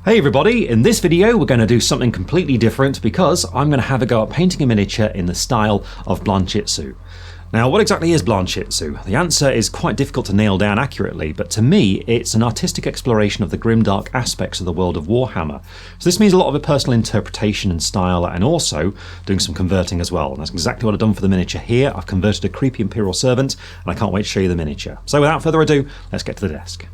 Hey everybody, in this video we're going to do something completely different because I'm going to have a go at painting a miniature in the style of Blanchitsu. Now what exactly is Blanchitsu? The answer is quite difficult to nail down accurately, but to me it's an artistic exploration of the grimdark aspects of the world of Warhammer. So this means a lot of a personal interpretation and style, and also doing some converting as well. And that's exactly what I've done for the miniature here. I've converted a creepy Imperial servant and I can't wait to show you the miniature. So without further ado, let's get to the desk.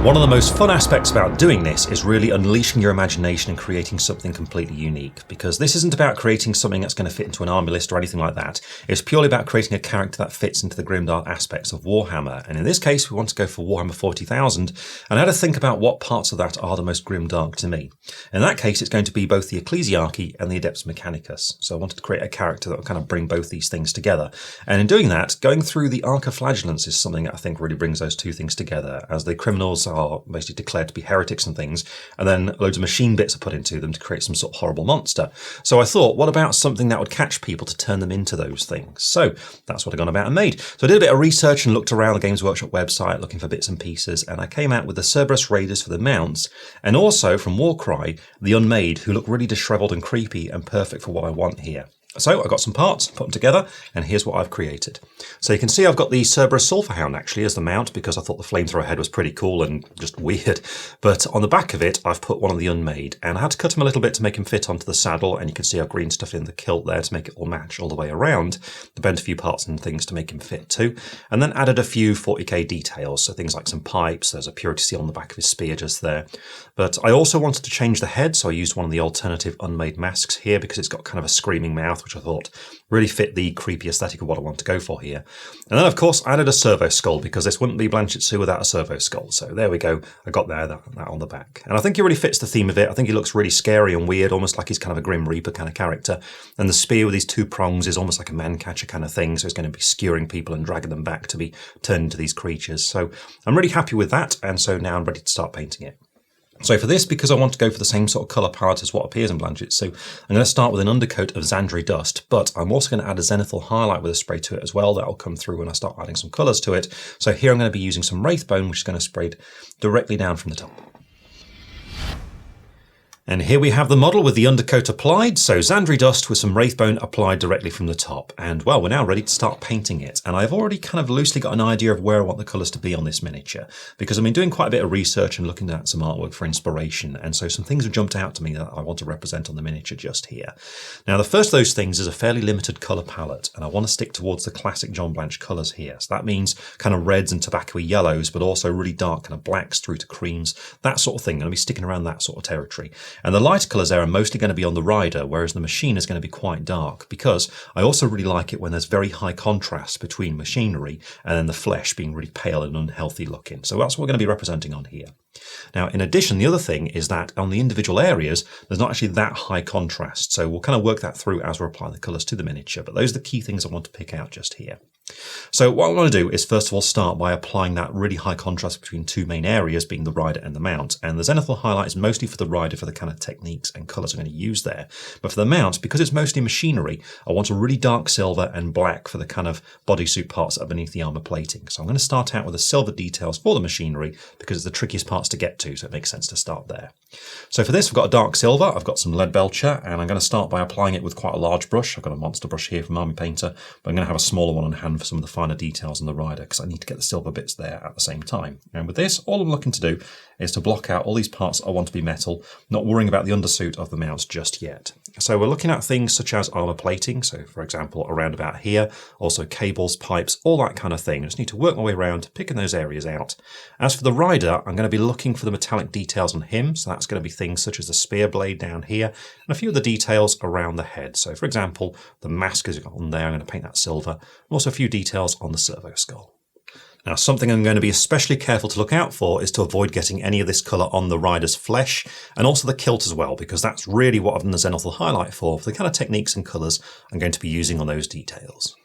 One of the most fun aspects about doing this is really unleashing your imagination and creating something completely unique, because this isn't about creating something that's going to fit into an army list or anything like that. It's purely about creating a character that fits into the grimdark aspects of Warhammer, and in this case we want to go for Warhammer 40,000 and I had to think about what parts of that are the most grimdark to me. In that case it's going to be both the Ecclesiarchy and the Adeptus Mechanicus, so I wanted to create a character that will kind of bring both these things together, and in doing that, going through the Arc of Flagellants is something that I think really brings those two things together, as the criminals are basically declared to be heretics and things, and then loads of machine bits are put into them to create some sort of horrible monster. So I thought, what about something that would catch people to turn them into those things? So that's what I gone about and made. So I did a bit of research and looked around the Games Workshop website looking for bits and pieces, and I came out with the Cerberus Raiders for the mounts, and also from Warcry, the Unmade, who look really disheveled and creepy and perfect for what I want here. So I got some parts, put them together, and here's what I've created. So you can see I've got the Cerberus Sulphurhound actually as the mount, because I thought the flamethrower head was pretty cool and just weird. But on the back of it, I've put one of the Unmade, and I had to cut him a little bit to make him fit onto the saddle, and you can see I've green stuff in the kilt there to make it all match all the way around. I bent a few parts and things to make him fit too, and then added a few 40k details, so things like some pipes, there's a purity seal on the back of his spear just there. But I also wanted to change the head, so I used one of the alternative Unmade masks here because it's got kind of a screaming mouth, which I thought really fit the creepy aesthetic of what I want to go for here. And then of course I added a servo skull, because this wouldn't be Blanchitsu without a servo skull. So there we go, I got there, that on the back. And I think he really fits the theme of it. I think he looks really scary and weird, almost like he's kind of a Grim Reaper kind of character. And the spear with these two prongs is almost like a man catcher kind of thing, so it's going to be skewering people and dragging them back to be turned into these creatures. So I'm really happy with that, and so now I'm ready to start painting it. So for this, because I want to go for the same sort of colour palette as what appears in Blanchitsu, I'm going to start with an undercoat of Zandri dust, but I'm also going to add a xenothor highlight with a spray to it as well. That'll come through when I start adding some colours to it. So here I'm going to be using some Wraithbone, which is going to spray directly down from the top. And here we have the model with the undercoat applied, so Zandri dust with some Wraithbone applied directly from the top. And well, we're now ready to start painting it. And I've already kind of loosely got an idea of where I want the colours to be on this miniature, because I've been doing quite a bit of research and looking at some artwork for inspiration. And so some things have jumped out to me that I want to represent on the miniature just here. Now, the first of those things is a fairly limited colour palette, and I want to stick towards the classic John Blanche colours here. So that means kind of reds and tobacco-y yellows, but also really dark kind of blacks through to creams, that sort of thing. I'm going to be sticking around that sort of territory. And the lighter colours there are mostly going to be on the rider, whereas the machine is going to be quite dark, because I also really like it when there's very high contrast between machinery and then the flesh being really pale and unhealthy looking. So that's what we're going to be representing on here. Now, in addition, the other thing is that on the individual areas, there's not actually that high contrast. So we'll kind of work that through as we're applying the colours to the miniature. But those are the key things I want to pick out just here. So what I want to do is first of all start by applying that really high contrast between two main areas, being the rider and the mount. And the xenothor highlight is mostly for the rider for the kind of techniques and colours I'm going to use there. But for the mount, because it's mostly machinery, I want a really dark silver and black for the kind of bodysuit parts that are beneath the armour plating. So I'm going to start out with the silver details for the machinery, because it's the trickiest parts to get to, so it makes sense to start there. So for this, I've got a dark silver, I've got some Leadbelcher, and I'm going to start by applying it with quite a large brush. I've got a monster brush here from Army Painter, but I'm going to have a smaller one on hand for some of the finer details on the rider, because I need to get the silver bits there at the same time. And with this, all I'm looking to do is to block out all these parts I want to be metal, not worrying about the undersuit of the mounts just yet. So we're looking at things such as armour plating, so for example around about here, also cables, pipes, all that kind of thing. I just need to work my way around, picking those areas out. As for the rider, I'm going to be looking for the metallic details on him, so that's going to be things such as the spear blade down here, and a few of the details around the head. So for example, the mask is on there, I'm going to paint that silver, and also a few details on the servo skull. Now, something I'm going to be especially careful to look out for is to avoid getting any of this colour on the rider's flesh, and also the kilt as well, because that's really what I've done the xenothor highlight for the kind of techniques and colours I'm going to be using on those details.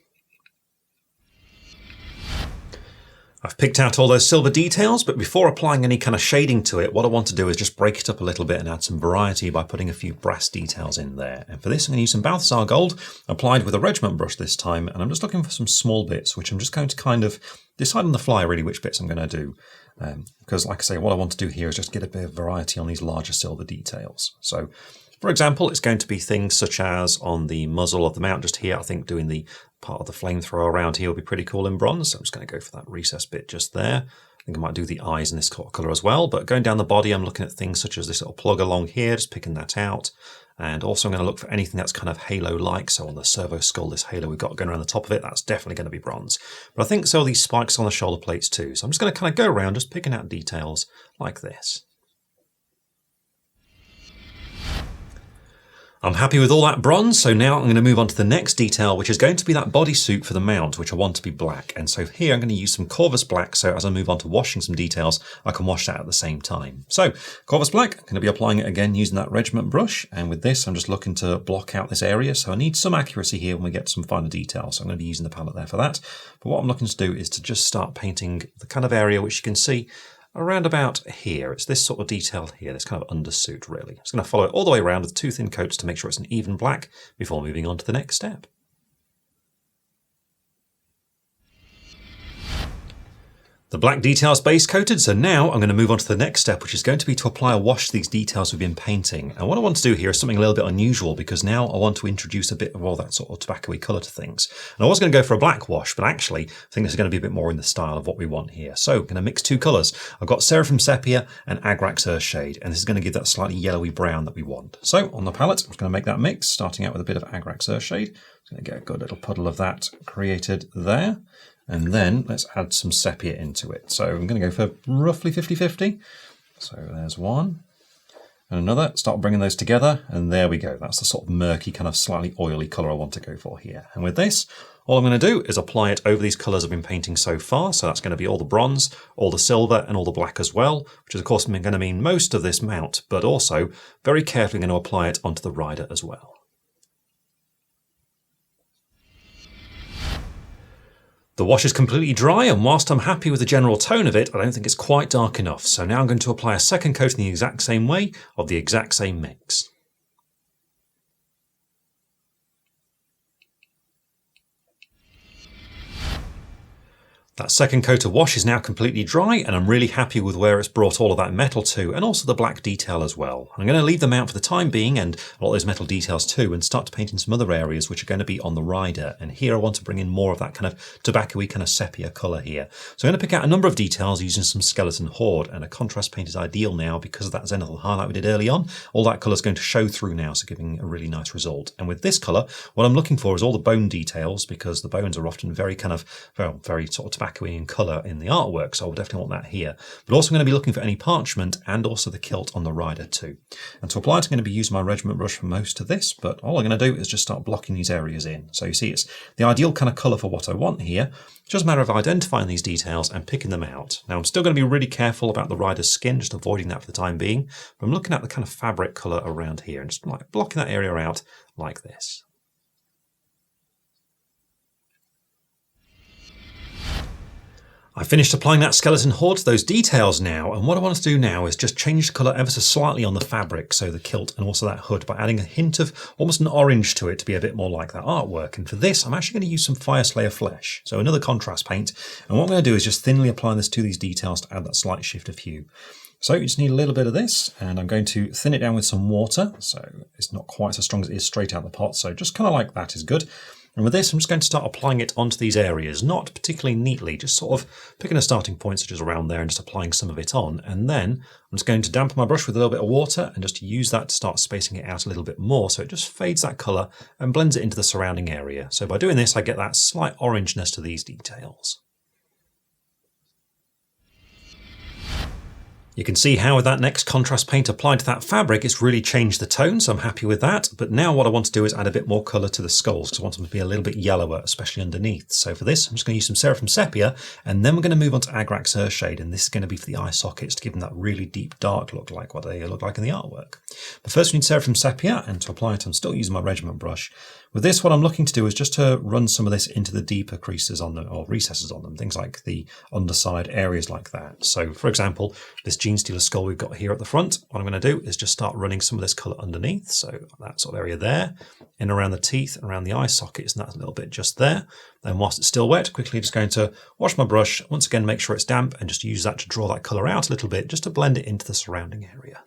I've picked out all those silver details, but before applying any kind of shading to it, what I want to do is just break it up a little bit and add some variety by putting a few brass details in there. And for this, I'm going to use some Balthazar Gold, applied with a regiment brush this time, and I'm just looking for some small bits, which I'm just going to kind of decide on the fly really which bits I'm going to do. Because like I say, what I want to do here is just get a bit of variety on these larger silver details. So, for example, it's going to be things such as on the muzzle of the mount just here, I think doing the part of the flamethrower around here will be pretty cool in bronze. So I'm just going to go for that recessed bit just there. I think I might do the eyes in this colour as well. But going down the body, I'm looking at things such as this little plug along here, just picking that out. And also I'm going to look for anything that's kind of halo-like. So on the servo skull, this halo we've got going around the top of it, that's definitely going to be bronze. But I think so are these spikes on the shoulder plates too. So I'm just going to kind of go around just picking out details like this. I'm happy with all that bronze, so now I'm going to move on to the next detail, which is going to be that bodysuit for the mount, which I want to be black. And so here I'm going to use some Corvus Black, so as I move on to washing some details, I can wash that at the same time. So, Corvus Black, I'm going to be applying it again using that regiment brush, and with this I'm just looking to block out this area, so I need some accuracy here when we get some finer details, so I'm going to be using the palette there for that. But what I'm looking to do is to just start painting the kind of area which you can see around about here. It's this sort of detail here, this kind of undersuit really. I'm just going to follow it all the way around with two thin coats to make sure it's an even black before moving on to the next step. The black detail is base coated, so now I'm going to move on to the next step, which is going to be to apply a wash to these details we've been painting. And what I want to do here is something a little bit unusual, because now I want to introduce a bit of all that sort of tobacco-y colour to things. And I was going to go for a black wash, but actually I think this is going to be a bit more in the style of what we want here. So I'm going to mix two colours. I've got Seraphim Sepia and Agrax Earthshade, and this is going to give that slightly yellowy brown that we want. So on the palette, I'm just going to make that mix, starting out with a bit of Agrax Earthshade. I'm going to get a good little puddle of that created there. And then let's add some sepia into it. So I'm going to go for roughly 50-50. So there's one and another. Start bringing those together, and there we go. That's the sort of murky, kind of slightly oily colour I want to go for here. And with this, all I'm going to do is apply it over these colours I've been painting so far. So that's going to be all the bronze, all the silver, and all the black as well, which is of course going to mean most of this mount, but also very carefully going to apply it onto the rider as well. The wash is completely dry, and whilst I'm happy with the general tone of it, I don't think it's quite dark enough. So now I'm going to apply a second coat in the exact same way of the exact same mix. That second coat of wash is now completely dry, and I'm really happy with where it's brought all of that metal to, and also the black detail as well. I'm going to leave them out for the time being, and a lot of those metal details too, and start to paint in some other areas which are going to be on the rider. And here I want to bring in more of that kind of tobacco-y kind of sepia colour here. So I'm going to pick out a number of details using some skeleton horde, and a contrast paint is ideal now because of that xenothor highlight we did early on. All that colour is going to show through now, so giving a really nice result. And with this colour, what I'm looking for is all the bone details, because the bones are often very kind of, well, very sort of tobacco-y in colour in the artwork, so I'll definitely want that here. But also I'm going to be looking for any parchment and also the kilt on the rider too. And to apply it, I'm going to be using my regiment brush for most of this, but all I'm going to do is just start blocking these areas in. So you see it's the ideal kind of colour for what I want here. It's just a matter of identifying these details and picking them out. Now I'm still going to be really careful about the rider's skin, just avoiding that for the time being, but I'm looking at the kind of fabric colour around here and just like blocking that area out like this. I finished applying that skeleton horde to those details now, and what I want to do now is just change the colour ever so slightly on the fabric, so the kilt and also that hood, by adding a hint of almost an orange to it to be a bit more like that artwork. And for this, I'm actually going to use some Fyreslayer Flesh, so another contrast paint. And what I'm going to do is just thinly apply this to these details to add that slight shift of hue. So you just need a little bit of this, and I'm going to thin it down with some water, so it's not quite so strong as it is straight out the pot, so just kind of like that is good. And with this, I'm just going to start applying it onto these areas, not particularly neatly, just sort of picking a starting point such as around there and just applying some of it on. And then I'm just going to dampen my brush with a little bit of water and just use that to start spacing it out a little bit more, so it just fades that colour and blends it into the surrounding area. So by doing this, I get that slight orangeness to these details. You can see how with that next contrast paint applied to that fabric, it's really changed the tone, so I'm happy with that. But now what I want to do is add a bit more colour to the skulls, because I want them to be a little bit yellower, especially underneath. So for this, I'm just going to use some Seraphim Sepia, and then we're going to move on to Agrax Earthshade, and this is going to be for the eye sockets to give them that really deep dark look like what they look like in the artwork. But first we need Seraphim Sepia, and to apply it I'm still using my regiment brush. With this, what I'm looking to do is just to run some of this into the deeper creases on them, or recesses on them, things like the underside areas like that. So for example, this Gene Stealer skull we've got here at the front, what I'm going to do is just start running some of this colour underneath. So that sort of area there, in around the teeth, around the eye sockets, and that's a little bit just there. Then whilst it's still wet, quickly just going to wash my brush, once again make sure it's damp, and just use that to draw that colour out a little bit, just to blend it into the surrounding area.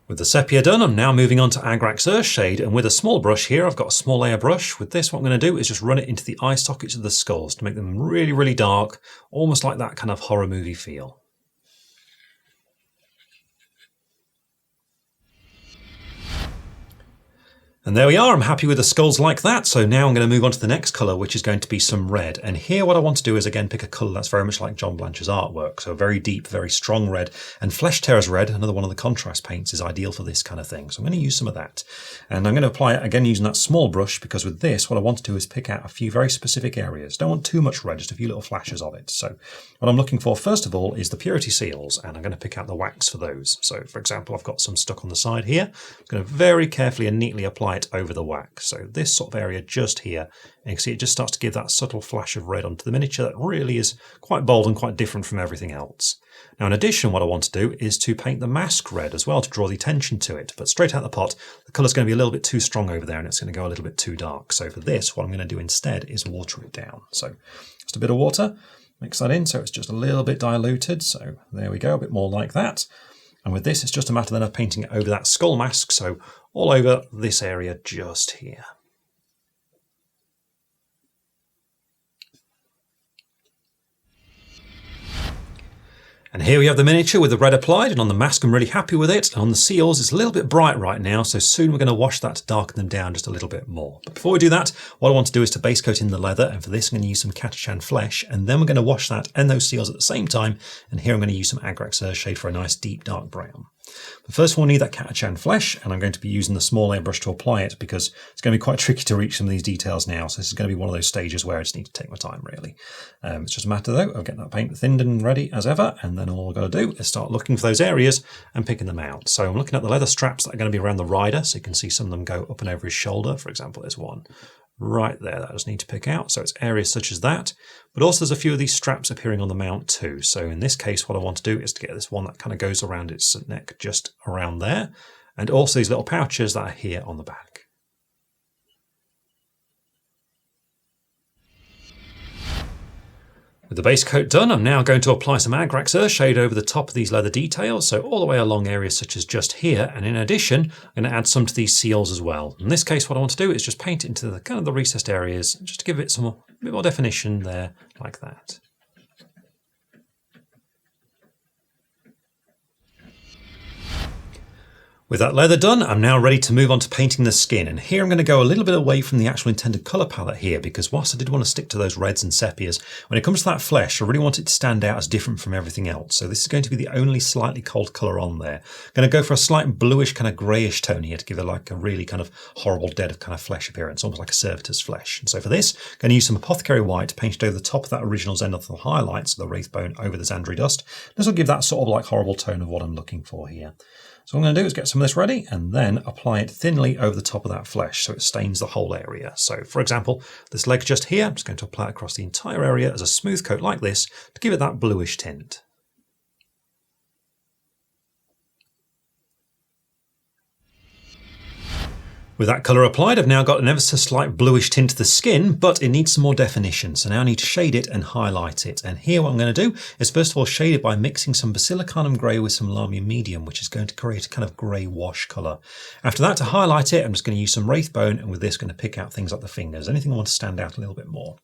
With the sepia done, I'm now moving on to Agrax Earthshade, and with a small brush here, I've got a small airbrush. With this, what I'm going to do is just run it into the eye sockets of the skulls to make them really, really dark, almost like that kind of horror movie feel. And there we are, I'm happy with the skulls like that, so now I'm going to move on to the next colour, which is going to be some red. And here what I want to do is again pick a colour that's very much like John Blanch's artwork, so a very deep, very strong red. And Flesh Tearer's red, another one of the contrast paints, is ideal for this kind of thing, so I'm going to use some of that. And I'm going to apply it again using that small brush, because with this what I want to do is pick out a few very specific areas. Don't want too much red, just a few little flashes of it. So what I'm looking for first of all is the purity seals, and I'm going to pick out the wax for those. So for example, I've got some stuck on the side here. I'm going to very carefully and neatly apply it over the wax. So this sort of area just here, and you can see it just starts to give that subtle flash of red onto the miniature that really is quite bold and quite different from everything else. Now in addition, what I want to do is to paint the mask red as well to draw the attention to it, but straight out the pot the colour's going to be a little bit too strong over there and it's going to go a little bit too dark. So for this, what I'm going to do instead is water it down. So just a bit of water, mix that in so it's just a little bit diluted. So there we go, a bit more like that. And with this, it's just a matter then of painting it over that skull mask, so all over this area just here. And here we have the miniature with the red applied, and on the mask I'm really happy with it. And on the seals it's a little bit bright right now, so soon we're going to wash that to darken them down just a little bit more. But before we do that, what I want to do is to base coat in the leather, and for this I'm going to use some Catachan Flesh, and then we're going to wash that and those seals at the same time. And here I'm going to use some Agrax Earthshade for a nice deep dark brown. But first of all, we need that Catachan Flesh, and I'm going to be using the small airbrush to apply it because it's going to be quite tricky to reach some of these details now. So this is going to be one of those stages where I just need to take my time, really. It's just a matter, though, of getting that paint thinned and ready as ever, and then all I've got to do is start looking for those areas and picking them out. So I'm looking at the leather straps that are going to be around the rider, so you can see some of them go up and over his shoulder. For example, there's one right there that I just need to pick out. So it's areas such as that, but also there's a few of these straps appearing on the mount too. So in this case, what I want to do is to get this one that kind of goes around its neck just around there, and also these little pouches that are here on the back. With the base coat done, I'm now going to apply some Agrax Earthshade over the top of these leather details, so all the way along areas such as just here, and in addition, I'm going to add some to these seals as well. In this case, what I want to do is just paint it into the kind of the recessed areas, just to give it some bit more definition there, like that. With that leather done, I'm now ready to move on to painting the skin, and here I'm going to go a little bit away from the actual intended colour palette here, because whilst I did want to stick to those reds and sepias, when it comes to that flesh, I really want it to stand out as different from everything else. So this is going to be the only slightly cold colour on there. I'm going to go for a slight bluish kind of greyish tone here to give it like a really kind of horrible dead kind of flesh appearance, almost like a servitor's flesh. And so for this, I'm going to use some Apothecary White painted over the top of that original xenothor highlight, so the Wraithbone over the Zandri dust. This will give that sort of like horrible tone of what I'm looking for here. So what I'm going to do is get some of this ready and then apply it thinly over the top of that flesh so it stains the whole area. So for example, this leg just here, I'm just going to apply it across the entire area as a smooth coat like this to give it that bluish tint. With that colour applied, I've now got an ever so slight bluish tint to the skin, but it needs some more definition. So now I need to shade it and highlight it. And here what I'm going to do is first of all shade it by mixing some Basilicanum Grey with some Lahmian Medium, which is going to create a kind of grey wash colour. After that, to highlight it, I'm just going to use some Wraithbone, and with this going to pick out things like the fingers, anything I want to stand out a little bit more.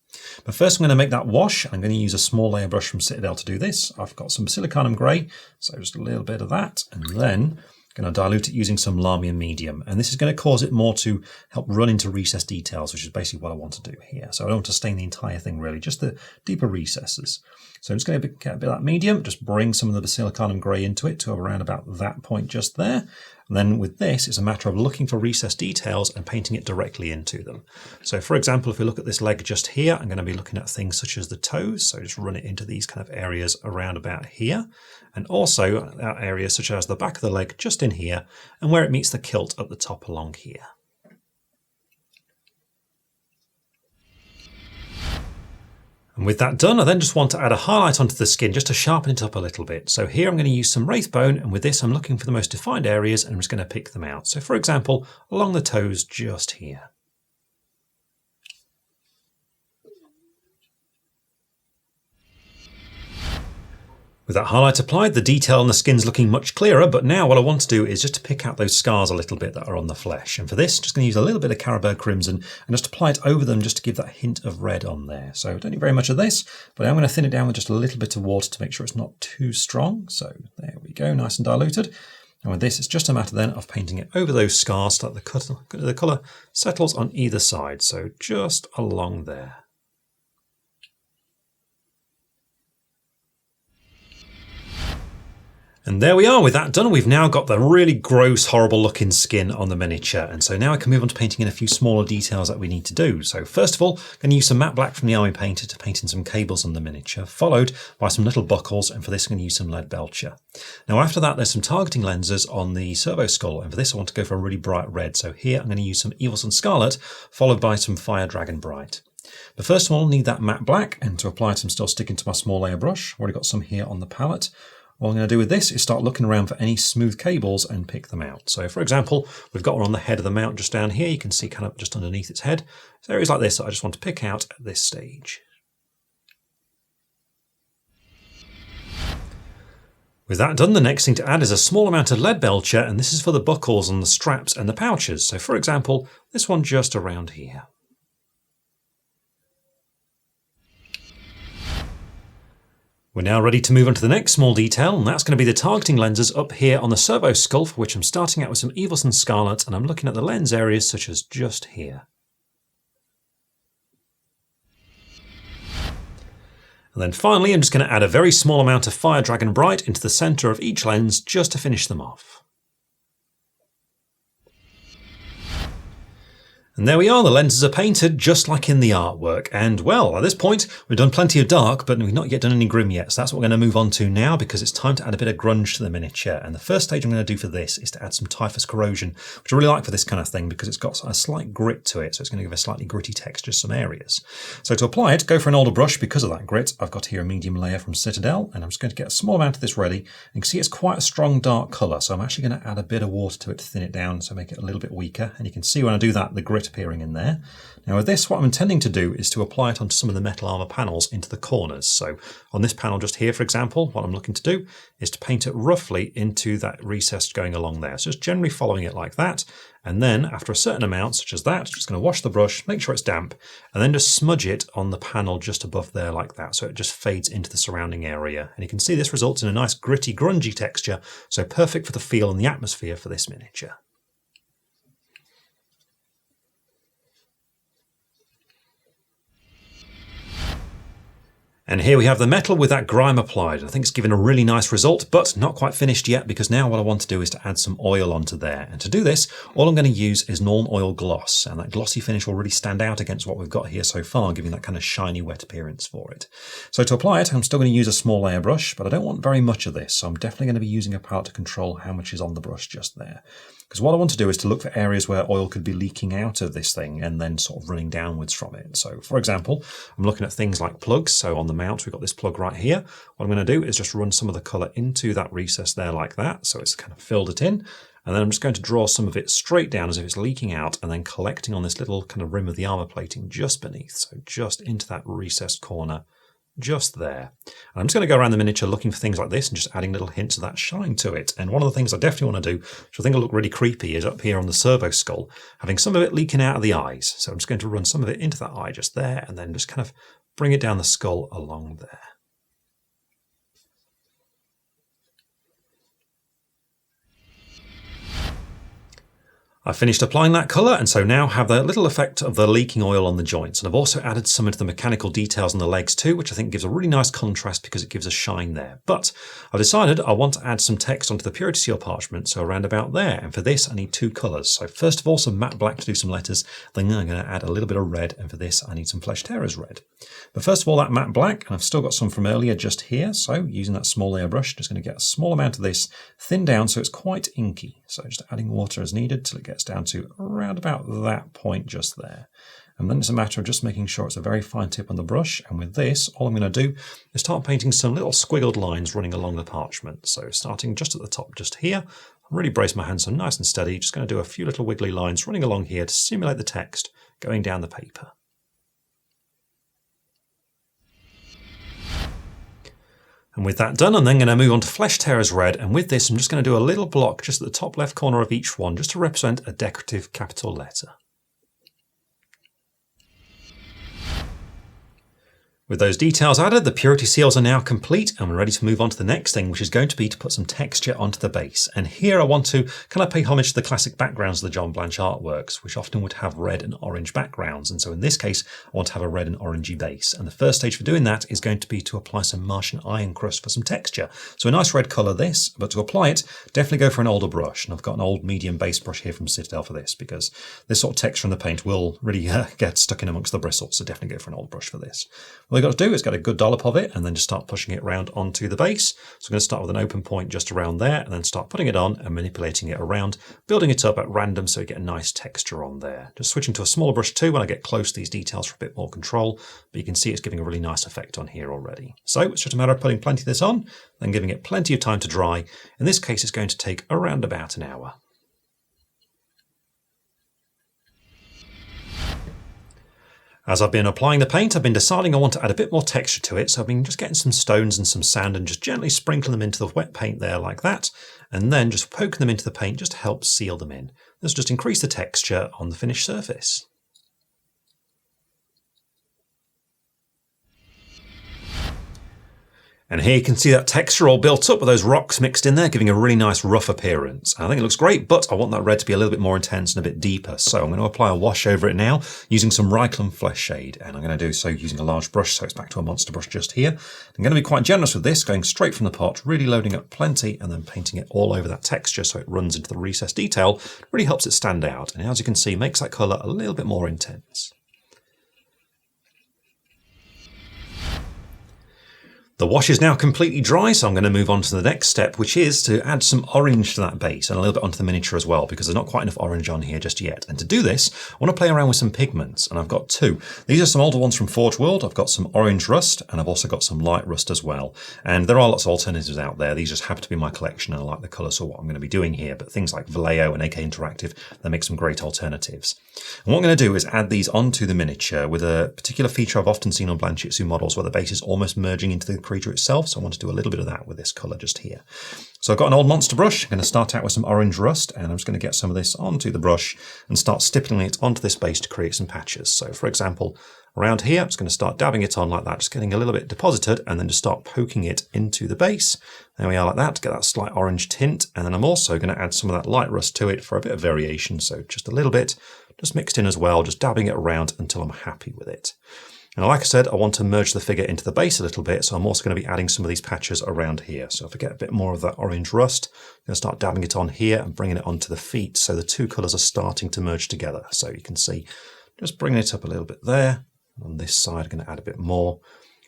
But first I'm going to make that wash. I'm going to use a small airbrush from Citadel to do this. I've got some Basilicanum Grey, so just a little bit of that, and then going to dilute it using some Lahmian Medium, and this is going to cause it more to help run into recessed details, which is basically what I want to do here. So I don't want to stain the entire thing really, just the deeper recesses. So I'm just going to get a bit of that medium, just bring some of the Basilicanum Grey into it to around about that point just there. And then with this, it's a matter of looking for recessed details and painting it directly into them. So for example, if we look at this leg just here, I'm going to be looking at things such as the toes. So just run it into these kind of areas around about here. And also areas such as the back of the leg just in here and where it meets the kilt at the top along here. And with that done, I then just want to add a highlight onto the skin just to sharpen it up a little bit. So here I'm going to use some Wraithbone, and with this I'm looking for the most defined areas and I'm just going to pick them out. So for example, along the toes just here. With that highlight applied, the detail on the skin's looking much clearer, but now what I want to do is just to pick out those scars a little bit that are on the flesh. And for this, I'm just going to use a little bit of Carabao Crimson and just apply it over them just to give that hint of red on there. So I don't need very much of this, but I'm going to thin it down with just a little bit of water to make sure it's not too strong. So there we go, nice and diluted. And with this, it's just a matter then of painting it over those scars so that the colour settles on either side. So just along there. And there we are. With that done, we've now got the really gross, horrible looking skin on the miniature. And so now I can move on to painting in a few smaller details that we need to do. So first of all, I'm going to use some matte black from the Army Painter to paint in some cables on the miniature, followed by some little buckles. And for this, I'm going to use some Leadbelcher. Now after that, there's some targeting lenses on the servo skull. And for this, I want to go for a really bright red. So here, I'm going to use some Evilson Scarlet, followed by some Fire Dragon Bright. But first of all, I'll need that matte black. And to apply it, I'm still sticking to my small airbrush. I've already got some here on the palette. What I'm going to do with this is start looking around for any smooth cables and pick them out. So for example, we've got one on the head of the mount just down here. You can see kind of just underneath its head. So areas like this that I just want to pick out at this stage. With that done, the next thing to add is a small amount of Leadbelcher, and this is for the buckles on the straps and the pouches. So for example, this one just around here. We're now ready to move on to the next small detail, and that's going to be the targeting lenses up here on the servo skull, for which I'm starting out with some Evilson Scarlet, and I'm looking at the lens areas such as just here. And then finally, I'm just going to add a very small amount of Fire Dragon Bright into the centre of each lens just to finish them off. And there we are, the lenses are painted just like in the artwork. And well, at this point, we've done plenty of dark, but we've not yet done any grim yet. So that's what we're going to move on to now, because it's time to add a bit of grunge to the miniature. And the first stage I'm going to do for this is to add some Typhus Corrosion, which I really like for this kind of thing because it's got a slight grit to it. So it's going to give a slightly gritty texture to some areas. So to apply it, go for an older brush because of that grit. I've got here a medium layer from Citadel, and I'm just going to get a small amount of this ready. You can see it's quite a strong dark colour. So I'm actually going to add a bit of water to it to thin it down, so make it a little bit weaker. And you can see when I do that, the grit appearing in there. Now with this, what I'm intending to do is to apply it onto some of the metal armour panels into the corners. So on this panel just here, for example, what I'm looking to do is to paint it roughly into that recess going along there. So just generally following it like that. And then after a certain amount, such as that, just going to wash the brush, make sure it's damp, and then just smudge it on the panel just above there like that. So it just fades into the surrounding area. And you can see this results in a nice gritty, grungy texture. So perfect for the feel and the atmosphere for this miniature. And here we have the metal with that grime applied. I think it's given a really nice result, but not quite finished yet, because now what I want to do is to add some oil onto there. And to do this, all I'm going to use is Nuln Oil Gloss, and that glossy finish will really stand out against what we've got here so far, giving that kind of shiny, wet appearance for it. So to apply it, I'm still going to use a small airbrush, but I don't want very much of this, so I'm definitely going to be using a palette to control how much is on the brush just there. Because what I want to do is to look for areas where oil could be leaking out of this thing and then sort of running downwards from it. So for example, I'm looking at things like plugs. So on the mount, we've got this plug right here. What I'm going to do is just run some of the colour into that recess there like that. So it's kind of filled it in. And then I'm just going to draw some of it straight down as if it's leaking out and then collecting on this little kind of rim of the armour plating just beneath. So just into that recessed corner just there. And I'm just going to go around the miniature looking for things like this and just adding little hints of that shine to it. And one of the things I definitely want to do, which I think will look really creepy, is up here on the servo skull, having some of it leaking out of the eyes. So I'm just going to run some of it into that eye just there and then just kind of bring it down the skull along there. I finished applying that colour and so now have the little effect of the leaking oil on the joints, and I've also added some into the mechanical details on the legs too, which I think gives a really nice contrast because it gives a shine there. But I've decided I want to add some text onto the purity seal parchment, so around about there, and for this I need two colours. So first of all some matte black to do some letters, then I'm going to add a little bit of red, and for this I need some Flesh Tearers red. But first of all that matte black, and I've still got some from earlier just here, so using that small airbrush, just going to get a small amount of this thinned down so it's quite inky. So just adding water as needed till it gets down to around about that point just there. And then it's a matter of just making sure it's a very fine tip on the brush, and with this all I'm going to do is start painting some little squiggled lines running along the parchment. So starting just at the top just here, really brace my hands so nice and steady, just going to do a few little wiggly lines running along here to simulate the text going down the paper. And with that done, I'm then going to move on to Flesh Tearers red, and with this I'm just going to do a little block just at the top left corner of each one just to represent a decorative capital letter. With those details added, the purity seals are now complete and we're ready to move on to the next thing, which is going to be to put some texture onto the base. And here I want to kind of pay homage to the classic backgrounds of the John Blanche artworks, which often would have red and orange backgrounds. And so in this case, I want to have a red and orangey base. And the first stage for doing that is going to be to apply some Martian iron crust for some texture. So a nice red colour this, but to apply it, definitely go for an older brush. And I've got an old medium base brush here from Citadel for this, because this sort of texture in the paint will really get stuck in amongst the bristles. So definitely go for an old brush for this. All you've got to do is get a good dollop of it and then just start pushing it around onto the base. So I'm going to start with an open point just around there and then start putting it on and manipulating it around, building it up at random so you get a nice texture on there. Just switching to a smaller brush too when I get close to these details for a bit more control, but you can see it's giving a really nice effect on here already. So it's just a matter of putting plenty of this on, then giving it plenty of time to dry. In this case it's going to take around about an hour. As I've been applying the paint, I've been deciding I want to add a bit more texture to it, so I've been just getting some stones and some sand and just gently sprinkling them into the wet paint there like that, and then just poking them into the paint just to help seal them in. This will just increase the texture on the finished surface. And here you can see that texture all built up with those rocks mixed in there, giving a really nice rough appearance. I think it looks great, but I want that red to be a little bit more intense and a bit deeper. So I'm going to apply a wash over it now using some Wraithbone Flesh shade. And I'm going to do so using a large brush, so it's back to a monster brush just here. I'm going to be quite generous with this, going straight from the pot, really loading up plenty and then painting it all over that texture so it runs into the recessed detail. It really helps it stand out. And as you can see, makes that colour a little bit more intense. The wash is now completely dry, so I'm going to move on to the next step, which is to add some orange to that base and a little bit onto the miniature as well, because there's not quite enough orange on here just yet. And to do this, I want to play around with some pigments, and I've got two. These are some older ones from Forge World. I've got some orange rust, and I've also got some light rust as well. And there are lots of alternatives out there. These just happen to be my collection, and I like the colours of what I'm going to be doing here. But things like Vallejo and AK Interactive, they make some great alternatives. And what I'm going to do is add these onto the miniature with a particular feature I've often seen on Blanchitsu models where the base is almost merging into the creature itself, so I want to do a little bit of that with this colour just here. So I've got an old monster brush. I'm going to start out with some orange rust, and I'm just going to get some of this onto the brush and start stippling it onto this base to create some patches. So for example, around here, I'm just going to start dabbing it on like that, just getting a little bit deposited, and then just start poking it into the base. There we are like that, to get that slight orange tint. And then I'm also going to add some of that light rust to it for a bit of variation. So just a little bit, just mixed in as well, just dabbing it around until I'm happy with it. And like I said, I want to merge the figure into the base a little bit, so I'm also going to be adding some of these patches around here. So if I get a bit more of that orange rust, I'm going to start dabbing it on here and bringing it onto the feet, so the two colours are starting to merge together. So you can see, just bringing it up a little bit there. On this side, I'm going to add a bit more.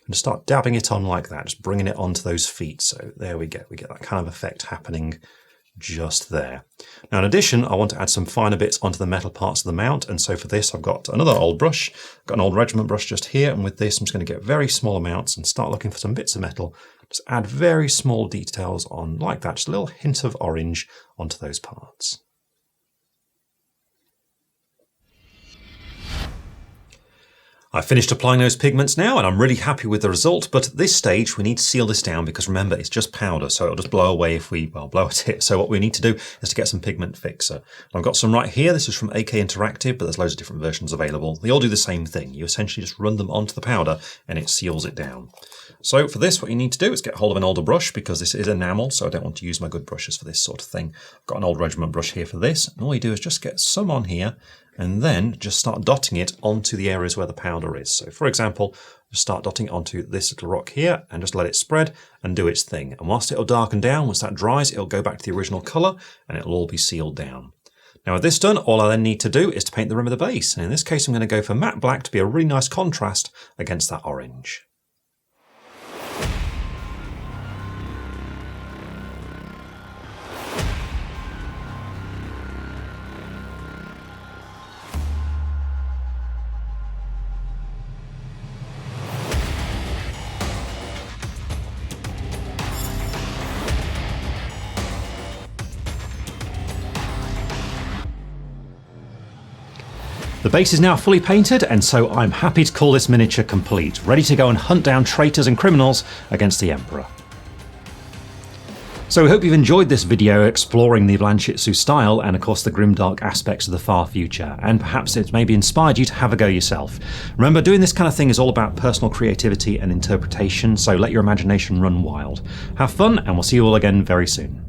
And just start dabbing it on like that, just bringing it onto those feet. So there we get that kind of effect happening just there. Now in addition, I want to add some finer bits onto the metal parts of the mount, and so for this I've got another old brush. I've got an old regiment brush just here, and with this I'm just going to get very small amounts and start looking for some bits of metal. Just add very small details on like that, just a little hint of orange onto those parts. I've finished applying those pigments now and I'm really happy with the result, but at this stage we need to seal this down because remember it's just powder, so it'll just blow away if we, blow at it. So what we need to do is to get some pigment fixer. I've got some right here. This is from AK Interactive, but there's loads of different versions available. They all do the same thing. You essentially just run them onto the powder and it seals it down. So for this, what you need to do is get hold of an older brush because this is enamel, so I don't want to use my good brushes for this sort of thing. I've got an old regiment brush here for this, and all you do is just get some on here and then just start dotting it onto the areas where the powder is. So for example, just start dotting onto this little rock here and just let it spread and do its thing. And whilst it'll darken down, once that dries, it'll go back to the original colour and it'll all be sealed down. Now with this done, all I then need to do is to paint the rim of the base. And in this case, I'm going to go for matte black to be a really nice contrast against that orange. The base is now fully painted, and so I'm happy to call this miniature complete, ready to go and hunt down traitors and criminals against the Emperor. So we hope you've enjoyed this video exploring the Blanchitsu style and of course the grimdark aspects of the far future, and perhaps it's maybe inspired you to have a go yourself. Remember, doing this kind of thing is all about personal creativity and interpretation, so let your imagination run wild. Have fun, and we'll see you all again very soon.